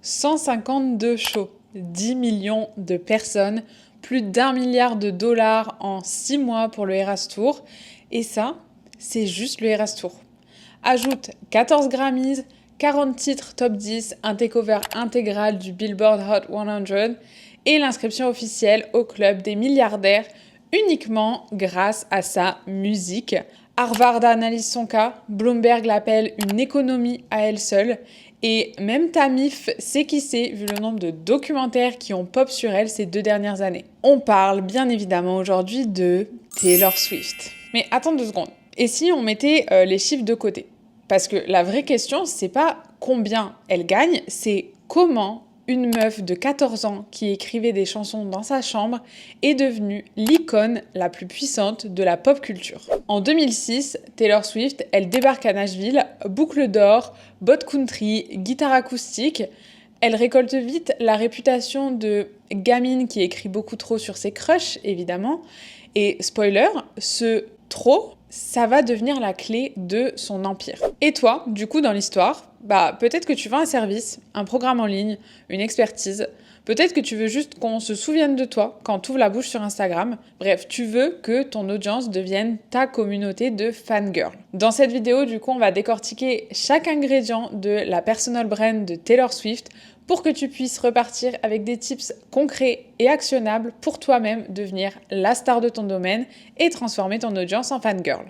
152 shows, 10 millions de personnes, plus d'1 milliard de dollars en 6 mois pour le Eras Tour. Et ça, c'est juste le Eras Tour. Ajoute 14 Grammys, 40 titres top 10, un takeover intégral du Billboard Hot 100 et l'inscription officielle au club des milliardaires uniquement grâce à sa musique. Harvard analyse son cas, Bloomberg l'appelle une économie à elle seule et même Tamif sait qui c'est vu le nombre de documentaires qui ont pop sur elle ces 2 dernières années. On parle bien évidemment aujourd'hui de Taylor Swift. Mais attends 2 secondes. Et si on mettait les chiffres de côté ? Parce que la vraie question, c'est pas combien elle gagne, c'est comment une meuf de 14 ans qui écrivait des chansons dans sa chambre est devenue l'icône la plus puissante de la pop culture. En 2006, Taylor Swift, elle débarque à Nashville, boucle d'or, bottes country, guitare acoustique. Elle récolte vite la réputation de gamine qui écrit beaucoup trop sur ses crushs, évidemment. Et spoiler, ce trop, ça va devenir la clé de son empire. Et toi, du coup, dans l'histoire, peut-être que tu veux un service, un programme en ligne, une expertise. Peut-être que tu veux juste qu'on se souvienne de toi quand tu ouvres la bouche sur Instagram. Bref, tu veux que ton audience devienne ta communauté de fangirls. Dans cette vidéo, du coup, on va décortiquer chaque ingrédient de la personal brand de Taylor Swift pour que tu puisses repartir avec des tips concrets et actionnables pour toi-même devenir la star de ton domaine et transformer ton audience en fangirl.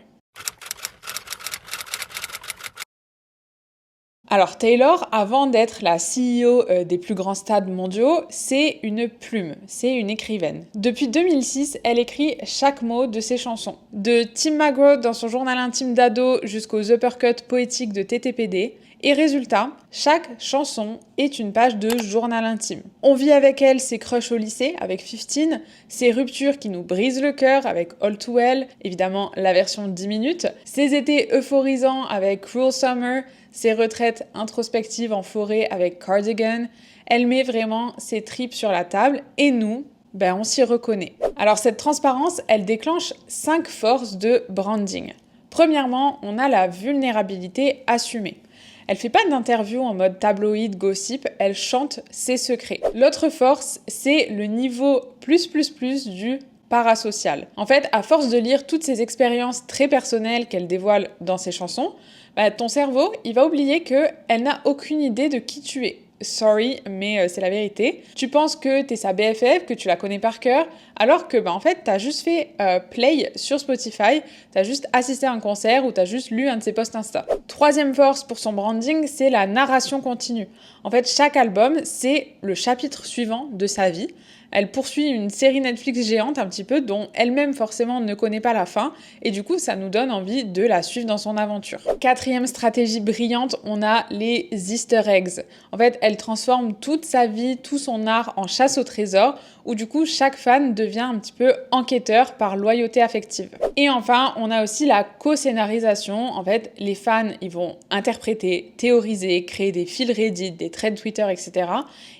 Alors Taylor, avant d'être la CEO des plus grands stades mondiaux, c'est une plume, c'est une écrivaine. Depuis 2006, elle écrit chaque mot de ses chansons. De Tim McGraw dans son journal intime d'ado jusqu'aux uppercuts poétiques de TTPD. Et résultat, chaque chanson est une page de journal intime. On vit avec elle ses crushs au lycée, avec 15, ses ruptures qui nous brisent le cœur, avec All Too Well, évidemment la version 10 minutes, ses étés euphorisants avec Cruel Summer, ses retraites introspectives en forêt avec Cardigan. Elle met vraiment ses tripes sur la table et nous, on s'y reconnaît. Alors cette transparence, elle déclenche 5 forces de branding. Premièrement, on a la vulnérabilité assumée. Elle fait pas d'interview en mode tabloïd, gossip, elle chante ses secrets. L'autre force, c'est le niveau plus du parasocial. En fait, à force de lire toutes ces expériences très personnelles qu'elle dévoile dans ses chansons, ton cerveau, il va oublier qu'elle n'a aucune idée de qui tu es. Sorry, mais c'est la vérité. Tu penses que t'es sa BFF, que tu la connais par cœur, alors que en fait, t'as juste fait play sur Spotify, t'as juste assisté à un concert ou t'as juste lu un de ses posts Insta. Troisième force pour son branding, c'est la narration continue. En fait, chaque album, c'est le chapitre suivant de sa vie. Elle poursuit une série Netflix géante un petit peu dont elle-même forcément ne connaît pas la fin et du coup ça nous donne envie de la suivre dans son aventure. Quatrième stratégie brillante, on a les Easter eggs. En fait, elle transforme toute sa vie, tout son art en chasse au trésor où du coup chaque fan devient un petit peu enquêteur par loyauté affective. Et enfin, on a aussi la co-scénarisation. En fait, les fans, ils vont interpréter, théoriser, créer des fils Reddit, des threads Twitter, etc.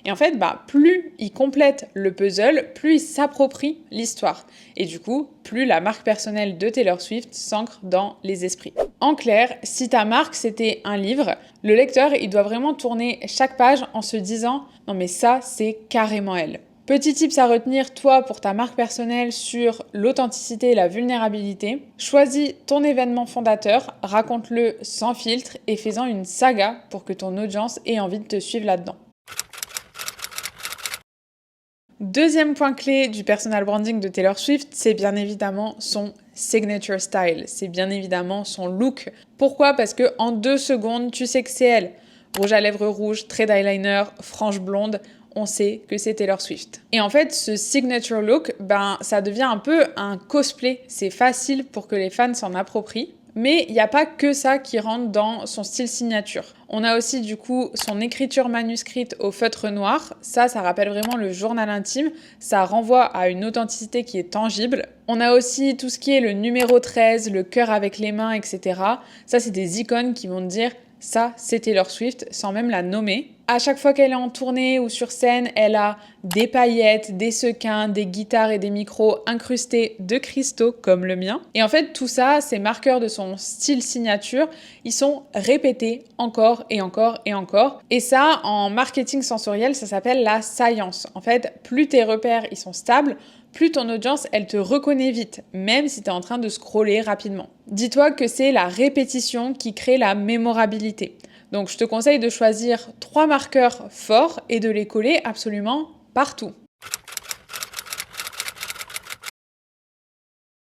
Et en fait, plus ils complètent le puzzle, plus ils s'approprient l'histoire. Et du coup, plus la marque personnelle de Taylor Swift s'ancre dans les esprits. En clair, si ta marque c'était un livre, le lecteur, il doit vraiment tourner chaque page en se disant « Non mais ça, c'est carrément elle ». Petit tips à retenir, toi, pour ta marque personnelle sur l'authenticité et la vulnérabilité. Choisis ton événement fondateur, raconte-le sans filtre et fais-en une saga pour que ton audience ait envie de te suivre là-dedans. Deuxième point clé du personal branding de Taylor Swift, c'est bien évidemment son signature style, c'est bien évidemment son look. Pourquoi ? Parce que en 2 secondes, tu sais que c'est elle. Rouge à lèvres rouge, trait d'eyeliner, frange blonde, on sait que c'est Taylor Swift. Et en fait, ce signature look, ça devient un peu un cosplay. C'est facile pour que les fans s'en approprient. Mais il n'y a pas que ça qui rentre dans son style signature. On a aussi du coup son écriture manuscrite au feutre noir. Ça rappelle vraiment le journal intime. Ça renvoie à une authenticité qui est tangible. On a aussi tout ce qui est le numéro 13, le cœur avec les mains, etc. Ça, c'est des icônes qui vont te dire ça, c'est Taylor Swift, sans même la nommer. À chaque fois qu'elle est en tournée ou sur scène, elle a des paillettes, des sequins, des guitares et des micros incrustés de cristaux comme le mien. Et en fait, tout ça, ces marqueurs de son style signature, ils sont répétés encore et encore et encore. Et ça, en marketing sensoriel, ça s'appelle la science. En fait, plus tes repères, ils sont stables, plus ton audience, elle te reconnaît vite, même si tu es en train de scroller rapidement. Dis-toi que c'est la répétition qui crée la mémorabilité. Donc je te conseille de choisir 3 marqueurs forts et de les coller absolument partout.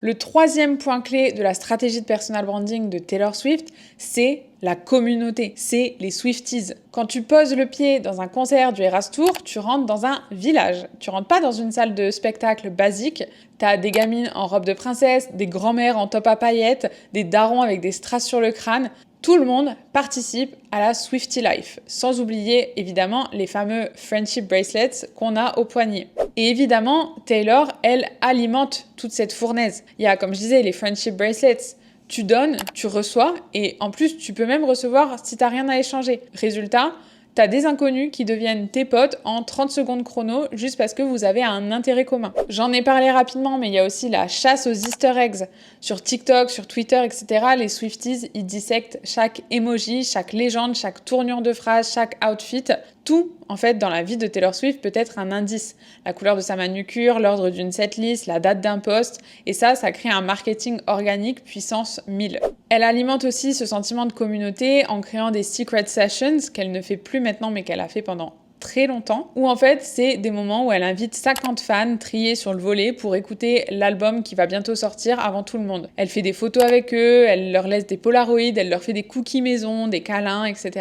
Le 3e point clé de la stratégie de personal branding de Taylor Swift, c'est la communauté, c'est les Swifties. Quand tu poses le pied dans un concert du Eras Tour, tu rentres dans un village. Tu rentres pas dans une salle de spectacle basique. T'as des gamines en robe de princesse, des grands-mères en top à paillettes, des darons avec des strass sur le crâne. Tout le monde participe à la Swiftie Life, sans oublier évidemment les fameux Friendship Bracelets qu'on a au poignet. Et évidemment, Taylor, elle alimente toute cette fournaise. Il y a, comme je disais, les Friendship Bracelets. Tu donnes, tu reçois, et en plus, tu peux même recevoir si t'as rien à échanger. Résultat, t'as des inconnus qui deviennent tes potes en 30 secondes chrono juste parce que vous avez un intérêt commun. J'en ai parlé rapidement, mais il y a aussi la chasse aux easter eggs. Sur TikTok, sur Twitter, etc., les Swifties, ils dissectent chaque emoji, chaque légende, chaque tournure de phrase, chaque outfit. Tout, en fait, dans la vie de Taylor Swift peut être un indice. La couleur de sa manucure, l'ordre d'une setlist, la date d'un post. Et ça crée un marketing organique puissance 1000. Elle alimente aussi ce sentiment de communauté en créant des secret sessions qu'elle ne fait plus maintenant mais qu'elle a fait pendant très longtemps, où en fait c'est des moments où elle invite 50 fans triés sur le volet pour écouter l'album qui va bientôt sortir avant tout le monde. Elle fait des photos avec eux, elle leur laisse des polaroids, elle leur fait des cookies maison, des câlins, etc.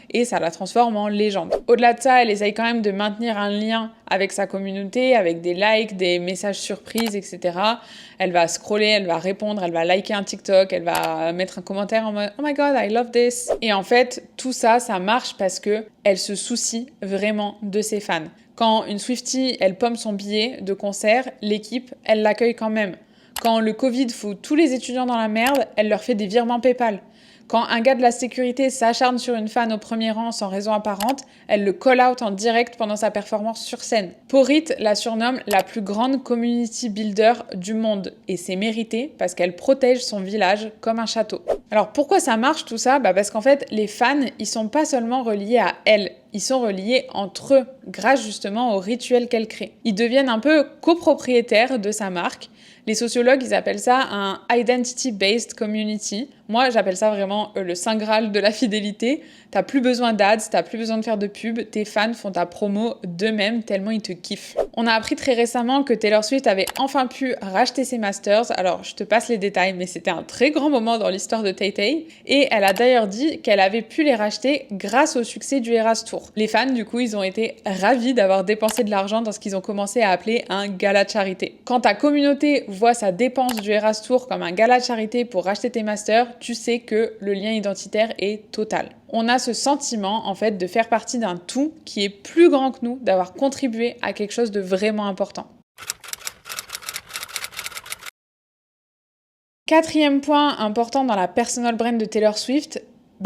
Et ça la transforme en légende. Au-delà de ça, elle essaye quand même de maintenir un lien avec sa communauté, avec des likes, des messages surprises, etc. Elle va scroller, elle va répondre, elle va liker un TikTok, elle va mettre un commentaire en mode « Oh my god, I love this ». Et en fait, tout ça, ça marche parce que elle se soucie vraiment de ses fans. Quand une Swiftie, elle pomme son billet de concert, l'équipe, elle l'accueille quand même. Quand le Covid fout tous les étudiants dans la merde, elle leur fait des virements PayPal. Quand un gars de la sécurité s'acharne sur une fan au premier rang sans raison apparente, elle le call out en direct pendant sa performance sur scène. Porit la surnomme la plus grande community builder du monde. Et c'est mérité parce qu'elle protège son village comme un château. Alors pourquoi ça marche tout ça ? Parce qu'en fait, les fans, ils sont pas seulement reliés à elle, ils sont reliés entre eux, grâce justement au rituel qu'elle crée. Ils deviennent un peu copropriétaires de sa marque. Les sociologues, ils appellent ça un identity-based community. Moi, j'appelle ça vraiment le saint graal de la fidélité. T'as plus besoin d'ads, t'as plus besoin de faire de pub, tes fans font ta promo d'eux-mêmes tellement ils te kiffent. On a appris très récemment que Taylor Swift avait enfin pu racheter ses masters. Alors, je te passe les détails, mais c'était un très grand moment dans l'histoire de Tay-Tay. Et elle a d'ailleurs dit qu'elle avait pu les racheter grâce au succès du Eras Tour. Les fans, du coup, ils ont été ravis d'avoir dépensé de l'argent dans ce qu'ils ont commencé à appeler un gala de charité. Quand ta communauté voit sa dépense du Eras Tour comme un gala de charité pour racheter tes masters, tu sais que le lien identitaire est total. On a ce sentiment, en fait, de faire partie d'un tout qui est plus grand que nous, d'avoir contribué à quelque chose de vraiment important. 4e point important dans la personal brand de Taylor Swift,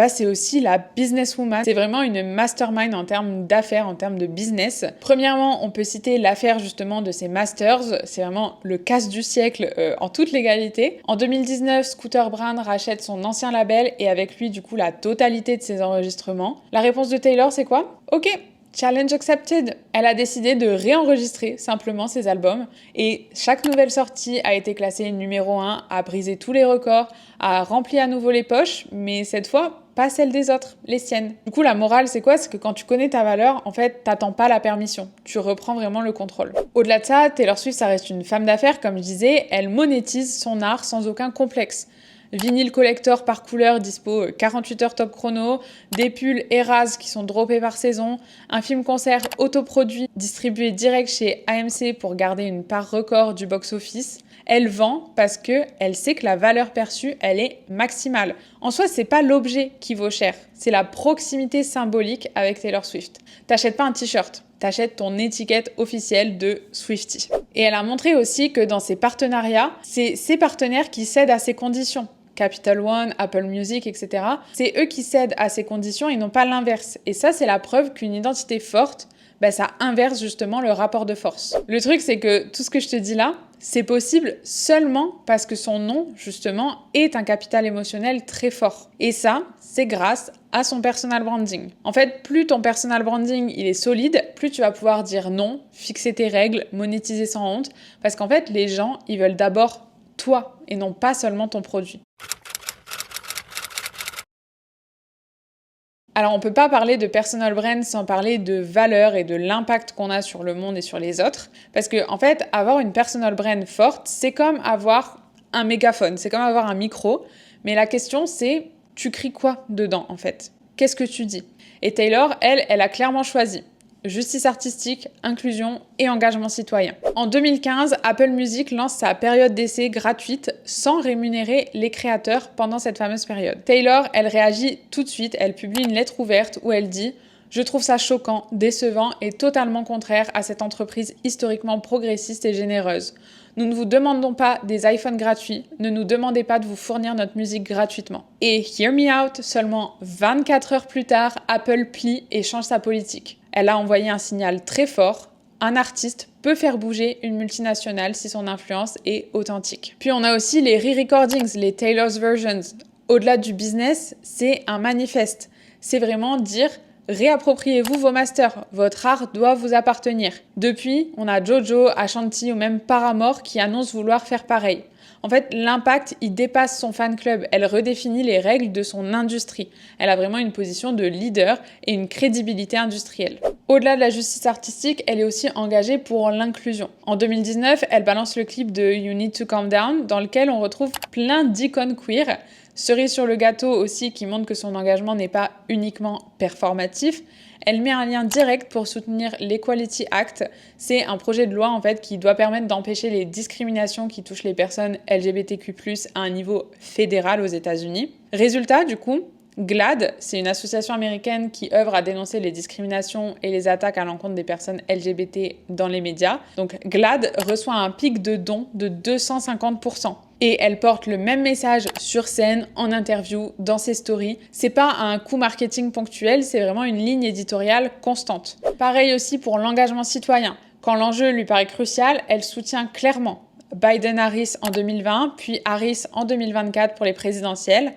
c'est aussi la businesswoman. C'est vraiment une mastermind en termes d'affaires, en termes de business. Premièrement, on peut citer l'affaire justement de ses masters. C'est vraiment le casse du siècle en toute légalité. En 2019, Scooter Braun rachète son ancien label et avec lui, du coup, la totalité de ses enregistrements. La réponse de Taylor, c'est quoi ? Ok, challenge accepted. Elle a décidé de réenregistrer simplement ses albums et chaque nouvelle sortie a été classée numéro 1, a brisé tous les records, a rempli à nouveau les poches, mais cette fois, pas celles des autres, les siennes. Du coup, la morale, c'est quoi ? C'est que quand tu connais ta valeur, en fait, t'attends pas la permission. Tu reprends vraiment le contrôle. Au-delà de ça, Taylor Swift, ça reste une femme d'affaires, comme je disais, elle monétise son art sans aucun complexe. Vinyle collector par couleur dispo 48 heures top chrono, des pulls Eras qui sont droppés par saison, un film concert autoproduit distribué direct chez AMC pour garder une part record du box-office. Elle vend parce que elle sait que la valeur perçue, elle est maximale. En soi, c'est pas l'objet qui vaut cher, c'est la proximité symbolique avec Taylor Swift. T'achètes pas un t-shirt, t'achètes ton étiquette officielle de Swiftie. Et elle a montré aussi que dans ses partenariats, c'est ses partenaires qui cèdent à ses conditions. Capital One, Apple Music, etc. C'est eux qui cèdent à ces conditions et non pas l'inverse. Et ça, c'est la preuve qu'une identité forte, ça inverse justement le rapport de force. Le truc, c'est que tout ce que je te dis là, c'est possible seulement parce que son nom, justement, est un capital émotionnel très fort. Et ça, c'est grâce à son personal branding. En fait, plus ton personal branding il est solide, plus tu vas pouvoir dire non, fixer tes règles, monétiser sans honte, parce qu'en fait, les gens, ils veulent d'abord toi et non pas seulement ton produit. Alors, on ne peut pas parler de personal brand sans parler de valeur et de l'impact qu'on a sur le monde et sur les autres. Parce que, en fait, avoir une personal brand forte, c'est comme avoir un mégaphone, c'est comme avoir un micro. Mais la question, c'est, tu cries quoi dedans, en fait? Qu'est-ce que tu dis? Et Taylor, elle a clairement choisi justice artistique, inclusion et engagement citoyen. En 2015, Apple Music lance sa période d'essai gratuite sans rémunérer les créateurs pendant cette fameuse période. Taylor, elle réagit tout de suite, elle publie une lettre ouverte où elle dit « Je trouve ça choquant, décevant et totalement contraire à cette entreprise historiquement progressiste et généreuse. Nous ne vous demandons pas des iPhones gratuits, ne nous demandez pas de vous fournir notre musique gratuitement. » Et hear me out, seulement 24 heures plus tard, Apple plie et change sa politique. Elle a envoyé un signal très fort. Un artiste peut faire bouger une multinationale si son influence est authentique. Puis on a aussi les re-recordings, les Taylor's versions. Au-delà du business, c'est un manifeste. C'est vraiment dire réappropriez-vous vos masters, votre art doit vous appartenir. Depuis, on a Jojo, Ashanti ou même Paramore qui annoncent vouloir faire pareil. En fait, l'impact, il dépasse son fan club. Elle redéfinit les règles de son industrie. Elle a vraiment une position de leader et une crédibilité industrielle. Au-delà de la justice artistique, elle est aussi engagée pour l'inclusion. En 2019, elle balance le clip de You Need to Calm Down, dans lequel on retrouve plein d'icônes queer. Cerise sur le gâteau aussi, qui montre que son engagement n'est pas uniquement performatif. Elle met un lien direct pour soutenir l'Equality Act. C'est un projet de loi en fait qui doit permettre d'empêcher les discriminations qui touchent les personnes LGBTQ+ à un niveau fédéral aux États-Unis. Résultat, du coup, GLAAD, c'est une association américaine qui œuvre à dénoncer les discriminations et les attaques à l'encontre des personnes LGBT dans les médias. Donc GLAAD reçoit un pic de dons de 250%. Et elle porte le même message sur scène, en interview, dans ses stories. C'est pas un coup marketing ponctuel, c'est vraiment une ligne éditoriale constante. Pareil aussi pour l'engagement citoyen. Quand l'enjeu lui paraît crucial, elle soutient clairement Biden-Harris en 2020, puis Harris en 2024 pour les présidentielles.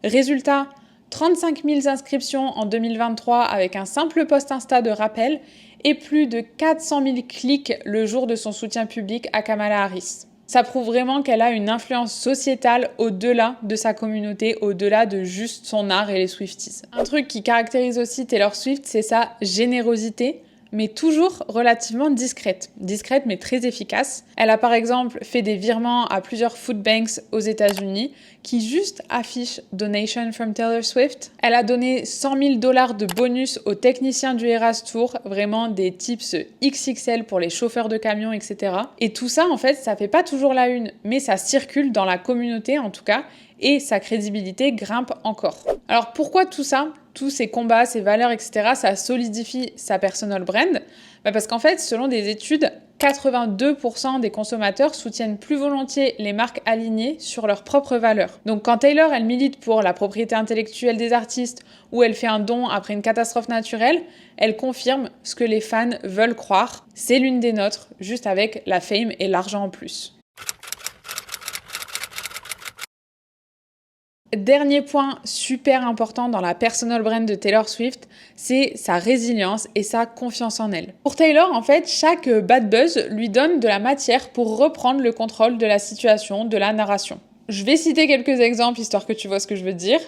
Résultat, 35 000 inscriptions en 2023 avec un simple post Insta de rappel et plus de 400 000 clics le jour de son soutien public à Kamala Harris. Ça prouve vraiment qu'elle a une influence sociétale au-delà de sa communauté, au-delà de juste son art et les Swifties. Un truc qui caractérise aussi Taylor Swift, c'est sa générosité, mais toujours relativement discrète. Discrète mais très efficace. Elle a par exemple fait des virements à plusieurs food banks aux États-Unis qui juste affichent Donation from Taylor Swift. Elle a donné $100 000 de bonus aux techniciens du Eras Tour, vraiment des tips XXL pour les chauffeurs de camions, etc. Et tout ça, en fait, ça fait pas toujours la une, mais ça circule dans la communauté en tout cas, et sa crédibilité grimpe encore. Alors pourquoi tout ça ? Tous ces combats, ces valeurs, etc., ça solidifie sa personal brand? Parce qu'en fait, selon des études, 82% des consommateurs soutiennent plus volontiers les marques alignées sur leurs propres valeurs. Donc quand Taylor, elle milite pour la propriété intellectuelle des artistes ou elle fait un don après une catastrophe naturelle, elle confirme ce que les fans veulent croire. C'est l'une des nôtres, juste avec la fame et l'argent en plus. Dernier point super important dans la personal brand de Taylor Swift, c'est sa résilience et sa confiance en elle. Pour Taylor, en fait, chaque bad buzz lui donne de la matière pour reprendre le contrôle de la situation, de la narration. Je vais citer quelques exemples histoire que tu vois ce que je veux dire.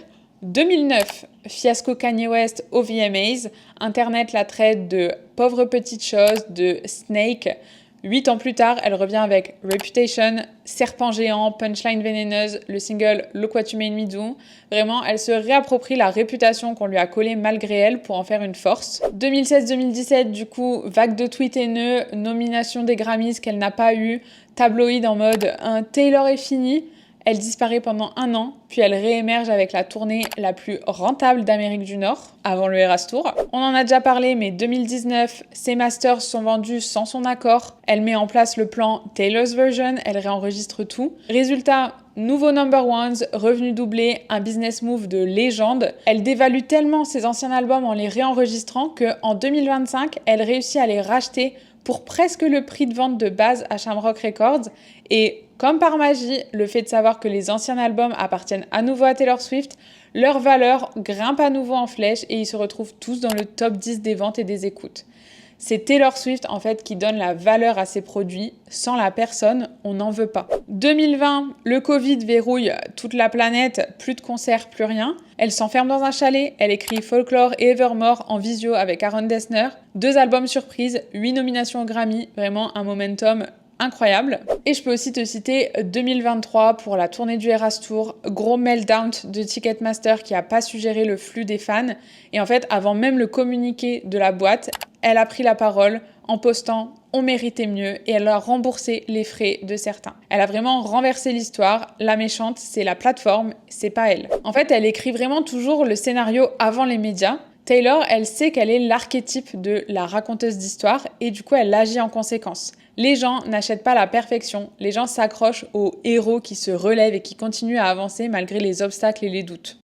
2009, fiasco Kanye West aux VMAs, Internet la traite de pauvre petite chose, de snake. 8 ans plus tard, elle revient avec Reputation, Serpent géant, punchline vénéneuse, le single Look What You Made Me Do. Vraiment, elle se réapproprie la réputation qu'on lui a collée malgré elle pour en faire une force. 2016-2017, du coup, vague de tweets haineux, nomination des Grammys qu'elle n'a pas eu, tabloïd en mode un Taylor est fini. Elle disparaît pendant 1 an, puis elle réémerge avec la tournée la plus rentable d'Amérique du Nord, avant le Eras Tour. On en a déjà parlé, mais 2019, ses masters sont vendus sans son accord. Elle met en place le plan Taylor's Version, elle réenregistre tout. Résultat, nouveau number ones, revenus doublés, un business move de légende. Elle dévalue tellement ses anciens albums en les réenregistrant qu'en 2025, elle réussit à les racheter pour presque le prix de vente de base à Shamrock Records. Et comme par magie, le fait de savoir que les anciens albums appartiennent à nouveau à Taylor Swift, leur valeur grimpe à nouveau en flèche et ils se retrouvent tous dans le top 10 des ventes et des écoutes. C'est Taylor Swift en fait qui donne la valeur à ses produits. Sans la personne, on n'en veut pas. 2020, le Covid verrouille toute la planète, plus de concerts, plus rien. Elle s'enferme dans un chalet, elle écrit Folklore et Evermore en visio avec Aaron Dessner. 2 albums surprises, 8 nominations au Grammy, vraiment un momentum incroyable. Et je peux aussi te citer 2023 pour la tournée du Eras Tour, gros meltdown de Ticketmaster qui a pas su gérer le flux des fans. Et en fait, avant même le communiqué de la boîte, elle a pris la parole en postant « On méritait mieux » et elle a remboursé les frais de certains. Elle a vraiment renversé l'histoire. La méchante, c'est la plateforme, c'est pas elle. En fait, elle écrit vraiment toujours le scénario avant les médias. Taylor, elle sait qu'elle est l'archétype de la raconteuse d'histoire et du coup, elle agit en conséquence. Les gens n'achètent pas la perfection, les gens s'accrochent aux héros qui se relèvent et qui continuent à avancer malgré les obstacles et les doutes.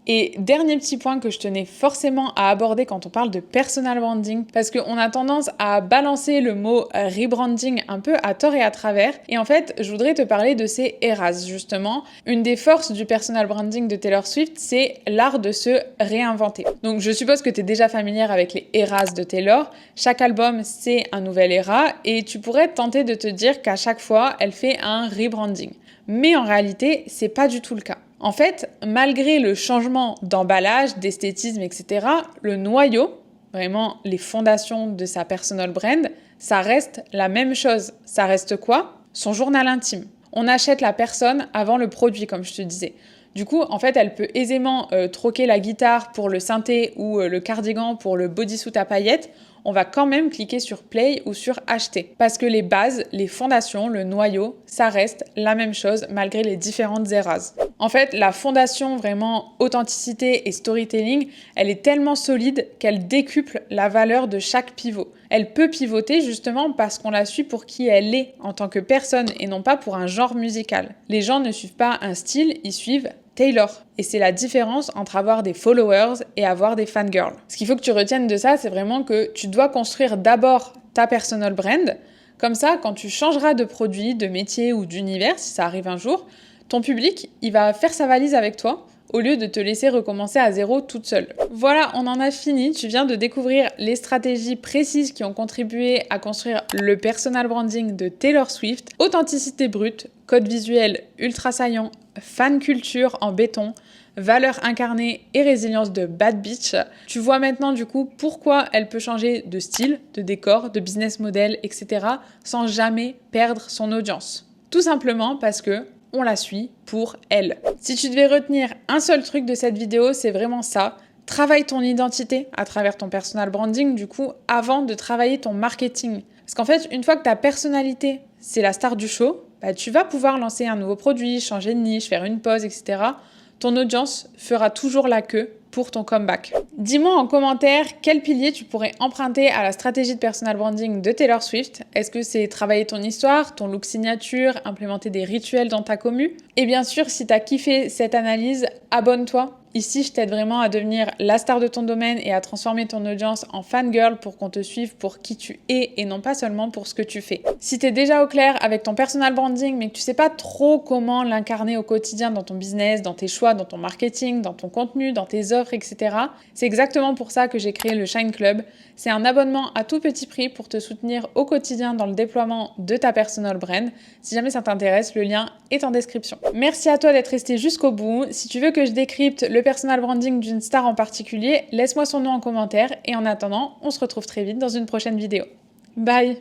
Et dernier petit point que je tenais forcément à aborder quand on parle de personal branding, parce qu'on a tendance à balancer le mot rebranding un peu à tort et à travers. Et en fait, je voudrais te parler de ces eras, justement. Une des forces du personal branding de Taylor Swift, c'est l'art de se réinventer. Donc je suppose que tu es déjà familière avec les eras de Taylor. Chaque album, c'est un nouvel era, et tu pourrais tenter de te dire qu'à chaque fois, elle fait un rebranding. Mais en réalité, c'est pas du tout le cas. En fait, malgré le changement d'emballage, d'esthétisme, etc., le noyau, vraiment les fondations de sa personal brand, ça reste la même chose. Ça reste quoi? Son journal intime. On achète la personne avant le produit, comme je te disais. Du coup, en fait, elle peut aisément troquer la guitare pour le synthé ou le cardigan pour le bodysuit à paillettes. On va quand même cliquer sur Play ou sur Acheter. Parce que les bases, les fondations, le noyau, ça reste la même chose malgré les différentes eras. En fait, la fondation vraiment authenticité et storytelling, elle est tellement solide qu'elle décuple la valeur de chaque pivot. Elle peut pivoter justement parce qu'on la suit pour qui elle est en tant que personne et non pas pour un genre musical. Les gens ne suivent pas un style, ils suivent Taylor. Et c'est la différence entre avoir des followers et avoir des fangirls. Ce qu'il faut que tu retiennes de ça, c'est vraiment que tu dois construire d'abord ta personal brand. Comme ça, quand tu changeras de produit, de métier ou d'univers, si ça arrive un jour, ton public, il va faire sa valise avec toi au lieu de te laisser recommencer à zéro toute seule. Voilà, on en a fini. Tu viens de découvrir les stratégies précises qui ont contribué à construire le personal branding de Taylor Swift. Authenticité brute, code visuel ultra saillant, fan culture en béton, valeur incarnée et résilience de Bad Bitch. Tu vois maintenant du coup pourquoi elle peut changer de style, de décor, de business model, etc. sans jamais perdre son audience. Tout simplement parce que on la suit pour elle. Si tu devais retenir un seul truc de cette vidéo, c'est vraiment ça. Travaille ton identité à travers ton personal branding, du coup, avant de travailler ton marketing. Parce qu'en fait, une fois que ta personnalité, c'est la star du show, tu vas pouvoir lancer un nouveau produit, changer de niche, faire une pause, etc. Ton audience fera toujours la queue pour ton comeback. Dis-moi en commentaire quel pilier tu pourrais emprunter à la stratégie de personal branding de Taylor Swift. Est-ce que c'est travailler ton histoire, ton look signature, implémenter des rituels dans ta commu? Et bien sûr, si tu as kiffé cette analyse, abonne-toi. Ici, je t'aide vraiment à devenir la star de ton domaine et à transformer ton audience en fangirl pour qu'on te suive pour qui tu es et non pas seulement pour ce que tu fais. Si tu es déjà au clair avec ton personal branding mais que tu sais pas trop comment l'incarner au quotidien dans ton business, dans tes choix, dans ton marketing, dans ton contenu, dans tes offres, etc., c'est exactement pour ça que j'ai créé le Shine Club. C'est un abonnement à tout petit prix pour te soutenir au quotidien dans le déploiement de ta personal brand. Si jamais ça t'intéresse, le lien est en description. Merci à toi d'être resté jusqu'au bout. Si tu veux que je décrypte le personal branding d'une star en particulier, laisse-moi son nom en commentaire et en attendant, on se retrouve très vite dans une prochaine vidéo. Bye!